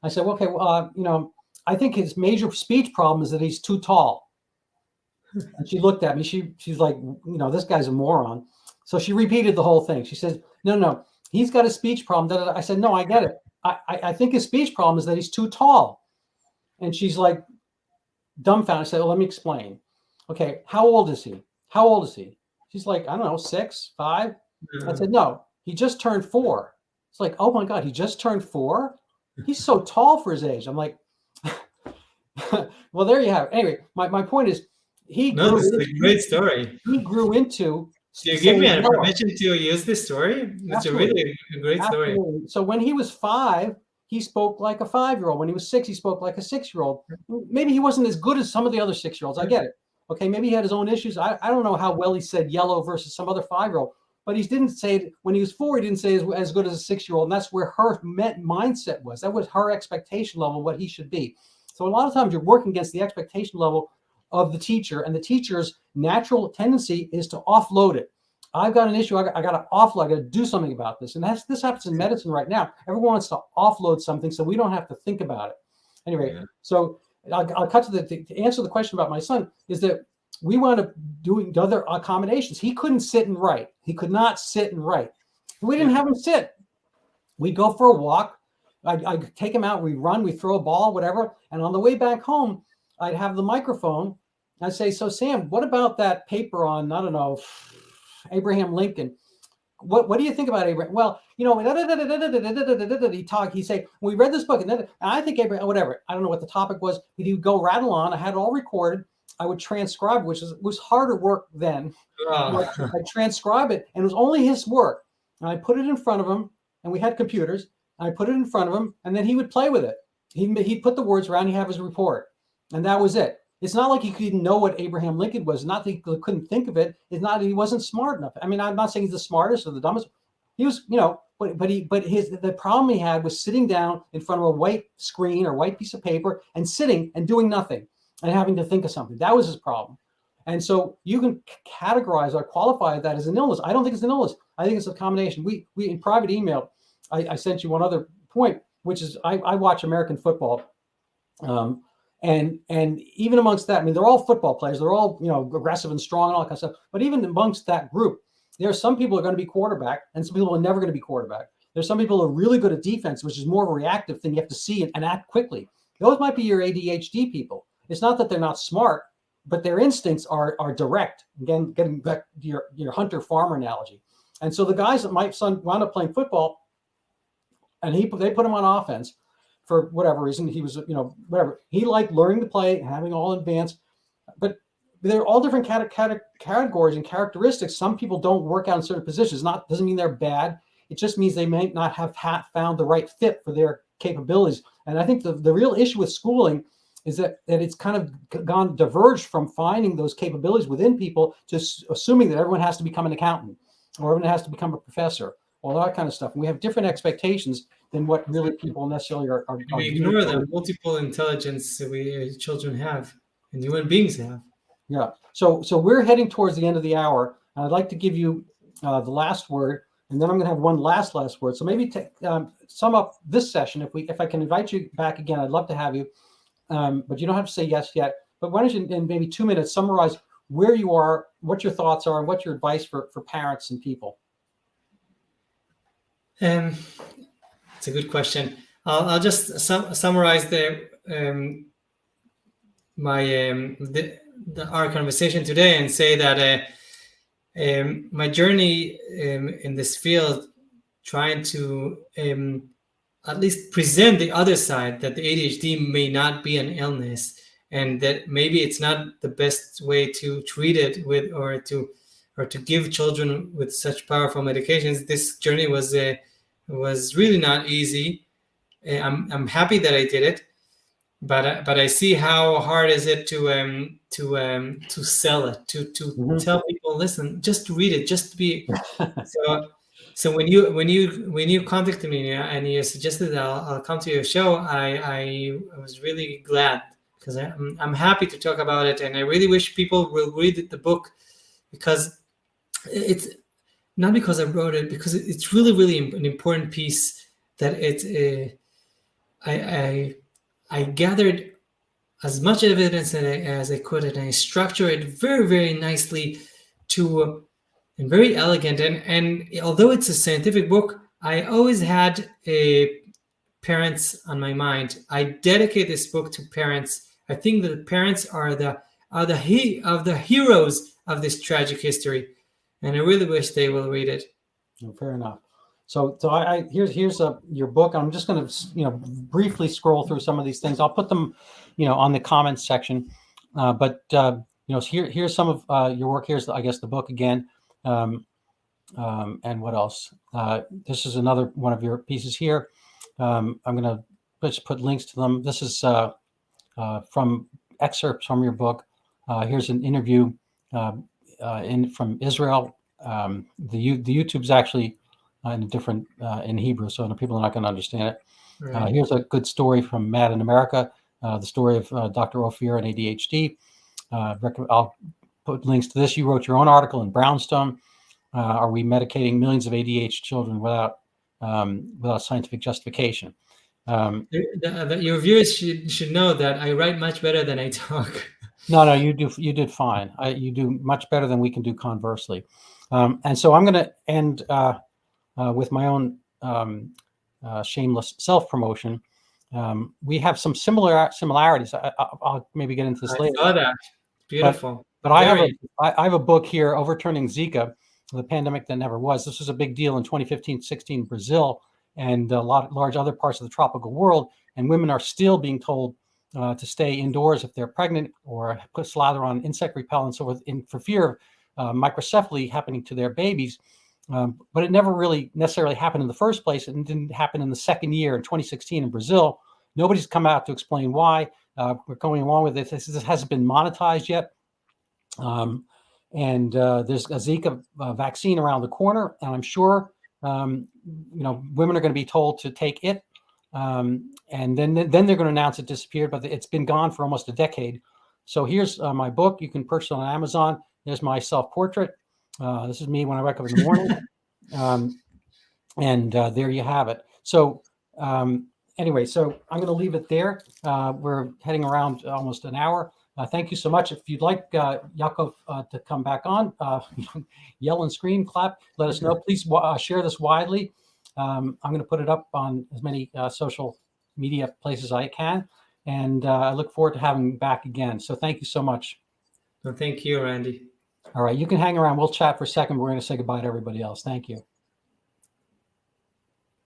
I said, well, okay, well, I think his major speech problem is that he's too tall. And she looked at me. She's like, this guy's a moron. So she repeated the whole thing. She said, no, he's got a speech problem. I said, no, I get it. I think his speech problem is that he's too tall. And she's like dumbfounded. I said, well, let me explain. Okay, how old is he? She's like, I don't know, 6, 5. I said, no, he just turned 4. It's like, oh my God, he just turned 4? He's so tall for his age. I'm like, well, there you have it. Anyway, my point is, this is a great story. He grew into. Do you give me permission to use this story? It's a really great story. Absolutely. So when he was 5, he spoke like a 5-year-old. When he was 6, he spoke like a 6-year-old. Maybe he wasn't as good as some of the other 6-year-olds. I get it. Okay, maybe he had his own issues. I don't know how well he said yellow versus some other 5-year-old, but he didn't say it when he was 4. He didn't say as good as a 6-year-old, and that's where her mindset was. That was her expectation level, what he should be. So a lot of times you're working against the expectation level of the teacher, and the teacher's natural tendency is to offload it. I've got an issue. I got to offload. I got to do something about this. And this happens in medicine right now. Everyone wants to offload something so we don't have to think about it. Anyway, So I'll cut to answer the question about my son is that we wound up doing other accommodations. He couldn't sit and write. He could not sit and write. We didn't have him sit. We'd go for a walk. I'd take him out. We'd run. We'd throw a ball, whatever. And on the way back home, I'd have the microphone. I'd say, so Sam, what about that paper on, I don't know, Abraham Lincoln? What do you think about Abraham? Well, he'd say, we read this book, and I think Abraham, whatever. I don't know what the topic was, but he would go rattle on. I had it all recorded. I would transcribe, which was harder work then. I'd transcribe it, and it was only his work. And I put it in front of him, and we had computers. And I put it in front of him, and then he would play with it. He'd put the words around, he'd have his report. And that was it. It's not like he couldn't know what Abraham Lincoln was. Not that he couldn't think of it. It's not he wasn't smart enough. I mean, I'm not saying he's the smartest or the dumbest. He was, but the problem he had was sitting down in front of a white screen or white piece of paper and sitting and doing nothing and having to think of something. That was his problem. And so you can categorize or qualify that as an illness. I don't think it's an illness. I think it's a combination. We in private email, I sent you one other point, which is I watch American football. And even amongst that, I mean, they're all football players. They're all, aggressive and strong and all that kind of stuff. But even amongst that group, there are some people who are going to be quarterback and some people are never going to be quarterback. There's some people who are really good at defense, which is more of a reactive thing. You have to see and act quickly. Those might be your ADHD people. It's not that they're not smart, but their instincts are direct. Again, getting back to your hunter-farmer analogy. And so the guys that my son wound up playing football, and they put him on offense for whatever reason. He was, whatever. He liked learning to play, having all advanced. But they're all different categories and characteristics. Some people don't work out in certain positions. Doesn't mean they're bad. It just means they may not have found the right fit for their capabilities. And I think the real issue with schooling is that it's kind of diverged from finding those capabilities within people to assuming that everyone has to become an accountant or everyone has to become a professor, all that kind of stuff. And we have different expectations than what really people necessarily are we ignore the multiple intelligence we children have and human beings have. Yeah. So we're heading towards the end of the hour. And I'd like to give you the last word and then I'm going to have one last word. So maybe sum up this session. If I can invite you back again, I'd love to have you, but you don't have to say yes yet. But why don't you, in maybe 2 minutes, summarize where you are, what your thoughts are, and what's your advice for parents and people? It's a good question. I'll just summarize our conversation today and say that my journey in this field, trying to at least present the other side, that the ADHD may not be an illness, and that maybe it's not the best way to treat it with, or to give children with such powerful medications. This journey was really not easy. I'm happy that I did it, but I see how hard is it to sell it, to tell people, listen, just read it, just be. So when you contacted me and you suggested that I'll come to your show, I was really glad, because I'm happy to talk about it, and I really wish people will read the book, because it's not because I wrote it, because it's really, really an important piece that I gathered as much evidence as I could, and I structured it very, very nicely and very elegant. And although it's a scientific book, I always had parents on my mind. I dedicate this book to parents. I think that the parents are the heroes of this tragic history, and I really wish they will read it. Oh, fair enough. So here's your book. I'm just going to briefly scroll through some of these things. I'll put them on the comments section. But here's some of your work. Here's I guess the book again. And what else? This is another one of your pieces here. I'm going to just put links to them. This is from excerpts from your book. Here's an interview from Israel. The YouTube's actually in a different in Hebrew, so people are not going to understand it. Right. Here's a good story from Mad in America, the story of Dr. Ophir and ADHD. I'll put links to this. You wrote your own article in Brownstone. Are we medicating millions of ADHD children without scientific justification? Your viewers should know that I write much better than I talk. No, you did fine. You do much better than we can do conversely. And so I'm going to end with my own shameless self-promotion. We have some similarities. I'll maybe get into this later. I saw that. Beautiful. But I have a book here, Overturning Zika, the pandemic that never was. This was a big deal in 2015-16 in Brazil and large other parts of the tropical world. And women are still being told to stay indoors if they're pregnant, or slather on insect repellent for fear of microcephaly happening to their babies. But it never really necessarily happened in the first place. It didn't happen in the second year in 2016 in Brazil. Nobody's come out to explain why. We're going along with it. This hasn't been monetized yet. And there's a Zika vaccine around the corner, and I'm sure women are going to be told to take it, and then they're going to announce it disappeared, but it's been gone for almost a decade. So here's my book. You can purchase it on Amazon. There's my self-portrait. This is me when I wake up in the morning, and there you have it. So anyway, so I'm going to leave it there. We're heading around almost an hour. Thank you so much. If you'd like Yaakov to come back on, yell and scream, clap, let us know. Please share this widely. I'm going to put it up on as many social media places as I can. And I look forward to having you back again. So thank you so much. Well, thank you, Randy. All right. You can hang around. We'll chat for a second. We're going to say goodbye to everybody else. Thank you.